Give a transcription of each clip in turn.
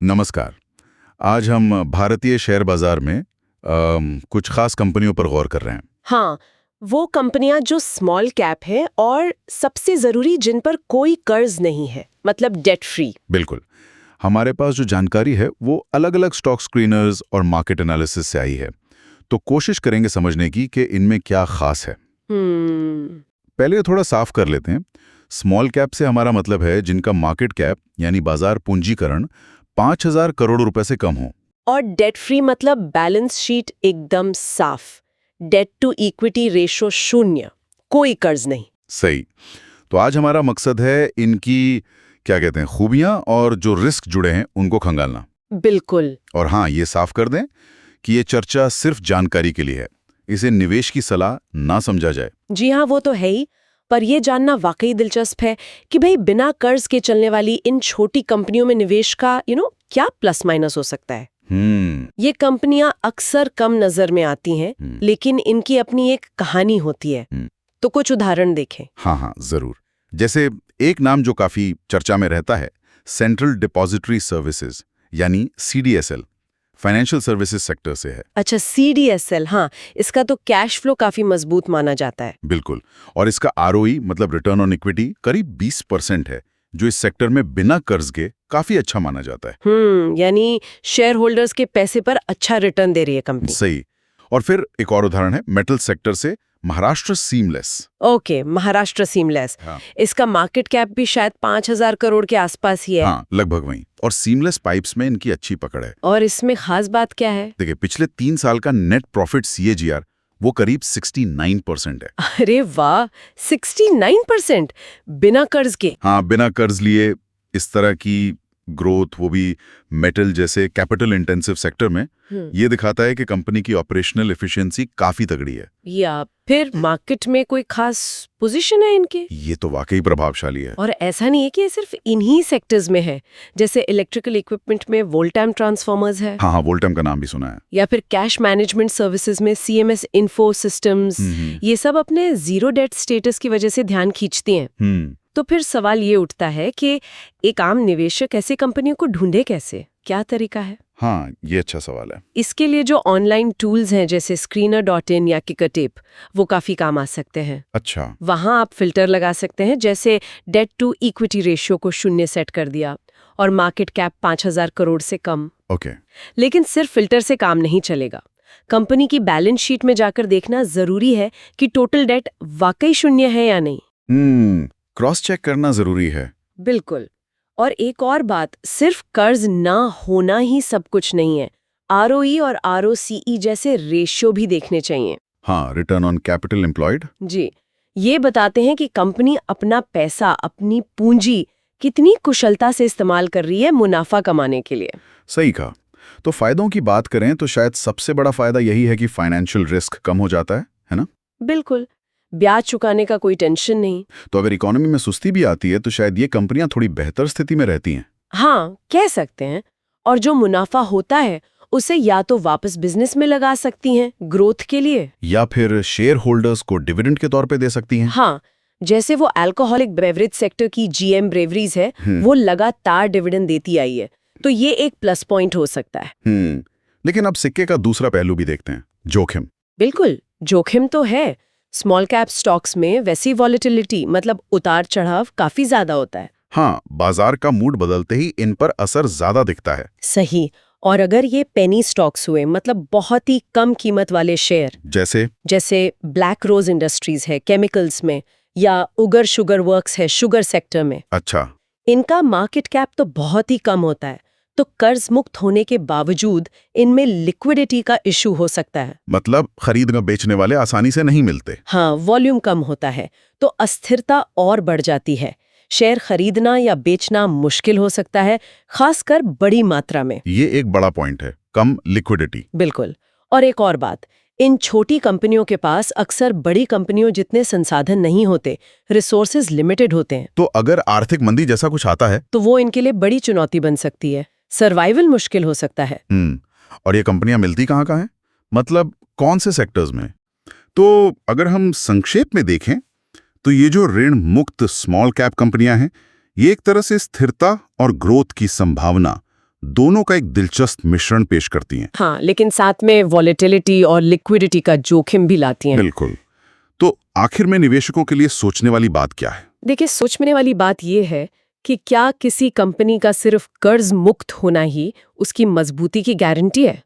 नमस्कार। आज हम भारतीय शेयर बाजार में कुछ खास कंपनियों पर गौर कर रहे हैं। हाँ, वो कंपनियां जो स्मॉल कैप है और सबसे जरूरी जिन पर कोई कर्ज नहीं है, मतलब डेट फ्री। बिल्कुल। हमारे पास जो जानकारी है वो अलग-अलग स्टॉक स्क्रीनर्स और मार्केट एनालिसिस से आई है। तो कोशिश करेंगे समझने की कि इनमें क्या खास है। हम्म। पहले थोड़ा साफ कर लेते हैं। स्मॉल कैप से हमारा मतलब है जिनका मार्केट कैप यानी बाजार पूंजीकरण 5,000 करोड़ रुपए से कम हो। और डेट फ्री मतलब बैलेंस शीट एकदम साफ, डेट टू इक्विटी रेशो 0, कोई कर्ज नहीं। सही। तो आज हमारा मकसद है इनकी क्या कहते हैं खूबियां और जो रिस्क जुड़े हैं उनको खंगालना। बिल्कुल। और हाँ, ये साफ कर दें कि ये चर्चा सिर्फ जानकारी के लिए है। इसे निवेश की सलाह ना समझा जाए। जी हाँ, वो तो है ही। पर ये जानना वाकई दिलचस्प है कि भाई बिना कर्ज के चलने वाली इन छोटी कंपनियों में निवेश का क्या प्लस माइनस हो सकता है। ये कंपनियां अक्सर कम नजर में आती हैं, लेकिन इनकी अपनी एक कहानी होती है। तो कुछ उदाहरण देखें। हाँ हाँ, जरूर। जैसे एक नाम जो काफी चर्चा में रहता है, सेंट्रल डिपॉजिटरी सर्विसेज यानी CDSL, फाइनेंशियल सर्विसेज सेक्टर से है। अच्छा, CDSL, हाँ, इसका तो कैश फ्लो काफी मजबूत माना जाता है। बिल्कुल। और इसका ROE मतलब रिटर्न ऑन इक्विटी करीब 20% है, जो इस सेक्टर में बिना कर्ज के काफी अच्छा माना जाता है। यानी शेयर होल्डर्स के पैसे पर अच्छा रिटर्न दे रही है कंपनी। सही। और फिर एक और उदाहरण है मेटल सेक्टर से Maharashtra seamless. Okay, Maharashtra seamless. हाँ। इसका मार्केट कैप भी शायद 5,000 करोड़ के आसपास ही है। हाँ, लगभग वहीं। और सीमलेस पाइप्स में इनकी अच्छी पकड़ है। और इसमें खास बात क्या है? देखिए, पिछले 3 साल का नेट प्रॉफिट CAGR वो करीब 69% है। अरे वाह, 69%! बिना कर्ज के। हाँ, बिना कर्ज लिए इस तरह की ग्रोथ, वो भी मेटल जैसे कैपिटल इंटेंसिव सेक्टर में, ये दिखाता है कि कंपनी की ऑपरेशनल एफिशिएंसी काफी तगड़ी है। या फिर मार्केट में कोई खास पोजीशन है इनके? ये तो वाकई प्रभावशाली है। और ऐसा नहीं है कि ये सिर्फ इन्हीं सेक्टर्स में है। जैसे इलेक्ट्रिकल इक्विपमेंट में वोल्टाम ट्रांसफार्मर्स है। हाँ हाँ, वोल्टाम का नाम भी सुना है। या फिर कैश मैनेजमेंट सर्विसेज में CMS इन्फो सिस्टम्स। ये सब अपने जीरो डेट स्टेटस की वजह से ध्यान खींचती हैं। तो फिर सवाल ये उठता है कि एक आम निवेशक ऐसी कंपनियों को ढूंढे कैसे? क्या तरीका है? हाँ, ये अच्छा सवाल है। इसके लिए जो ऑनलाइन टूल्स हैं जैसे Screener.in या Kickertip, वो काफी काम आ सकते हैं। अच्छा। वहां आप फिल्टर लगा सकते हैं, जैसे डेट टू इक्विटी रेशियो को 0 सेट कर दिया और मार्केट कैप 5,000 करोड़ से कम। ओके। लेकिन सिर्फ फिल्टर से काम नहीं चलेगा। कंपनी की बैलेंस शीट में जाकर देखना जरूरी है कि टोटल डेट वाकई 0 है या नहीं। क्रॉस चेक करना जरूरी है। बिल्कुल। और एक और बात, सिर्फ कर्ज ना होना ही सब कुछ नहीं है। ROE और ROCE जैसे रेशियो भी देखने चाहिए। हाँ, रिटर्न ऑन कैपिटल एम्प्लॉयड। जी, ये बताते हैं कि कंपनी अपना पैसा, अपनी पूंजी कितनी कुशलता से इस्तेमाल कर रही है मुनाफा कमाने के लिए। सही कहा। तो फायदों की बात करें तो शायद सबसे बड़ा फायदा यही है कि फाइनेंशियल रिस्क कम हो जाता है ना? बिल्कुल, ब्याज चुकाने का कोई टेंशन नहीं। तो अगर इकोनॉमी में सुस्ती भी आती है तो शायद ये कंपनियां थोड़ी बेहतर स्थिति में रहती हैं। हाँ, कह सकते हैं। और जो मुनाफा होता है उसे या तो वापस बिजनेस में लगा सकती हैं ग्रोथ के लिए, या फिर शेयर होल्डर्स को डिविडेंड के तौर पे दे सकती हैं। हाँ, जैसे वो अल्कोहलिक बेवरेज सेक्टर की GM ब्रेवरीज है, वो लगातार डिविडेंड देती आई है। तो ये एक प्लस पॉइंट हो सकता है। लेकिन अब सिक्के का दूसरा पहलू भी देखते हैं, जोखिम। बिल्कुल, जोखिम तो है। स्मॉल कैप स्टॉक्स में वैसी वॉलेटिलिटी मतलब उतार चढ़ाव काफी ज्यादा होता है। हाँ, बाजार का मूड बदलते ही इन पर असर ज्यादा दिखता है। सही। और अगर ये पेनी स्टॉक्स हुए, मतलब बहुत ही कम कीमत वाले शेयर, जैसे ब्लैक रोज इंडस्ट्रीज है केमिकल्स में, या उगर शुगर वर्क्स है शुगर सेक्टर में, अच्छा, इनका मार्केट कैप तो बहुत ही कम होता है। तो कर्ज मुक्त होने के बावजूद इनमें लिक्विडिटी का इशू हो सकता है। मतलब खरीदने बेचने वाले आसानी से नहीं मिलते। हाँ, वॉल्यूम कम होता है तो अस्थिरता और बढ़ जाती है। शेयर खरीदना या बेचना मुश्किल हो सकता है, खासकर बड़ी मात्रा में। ये एक बड़ा पॉइंट है, कम लिक्विडिटी। बिल्कुल। और एक और बात, इन छोटी कंपनियों के पास अक्सर बड़ी कंपनियों जितने संसाधन नहीं होते, रिसोर्सेज लिमिटेड होते हैं। तो अगर आर्थिक मंदी जैसा कुछ आता है तो वो इनके लिए बड़ी चुनौती बन सकती है। सर्वाइवल मुश्किल हो सकता है। और ये कंपनियां मिलती कहाँ हैं? मतलब कौन से सेक्टर्स में? तो अगर हम संक्षेप में देखें तो ये जो ऋण मुक्त स्मॉल कैप कंपनियां हैं, ये एक तरह से स्थिरता और ग्रोथ की संभावना दोनों का एक दिलचस्प मिश्रण पेश करती हैं। हाँ, लेकिन साथ में वॉलेटिलिटी और लिक्विडिटी का जोखिम भी लाती हैं। बिल्कुल। तो आखिर में निवेशकों के लिए सोचने वाली बात क्या है? देखिए, सोचने वाली बात यह है कि क्या किसी कंपनी का सिर्फ कर्ज मुक्त होना ही उसकी मजबूती की गारंटी है,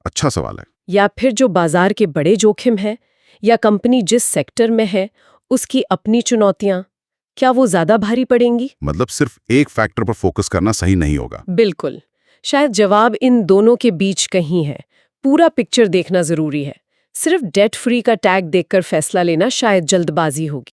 अच्छा सवाल है। या फिर जो बाजार के बड़े जोखिम हैं या कंपनी जिस सेक्टर में है उसकी अपनी चुनौतियां, क्या वो ज्यादा भारी पड़ेंगी? मतलब सिर्फ एक फैक्टर पर फोकस करना सही नहीं होगा। बिल्कुल। शायद जवाब इन दोनों के बीच कहीं है। पूरा पिक्चर देखना जरूरी है। सिर्फ डेट फ्री का टैग देखकर फैसला लेना शायद जल्दबाजी होगी।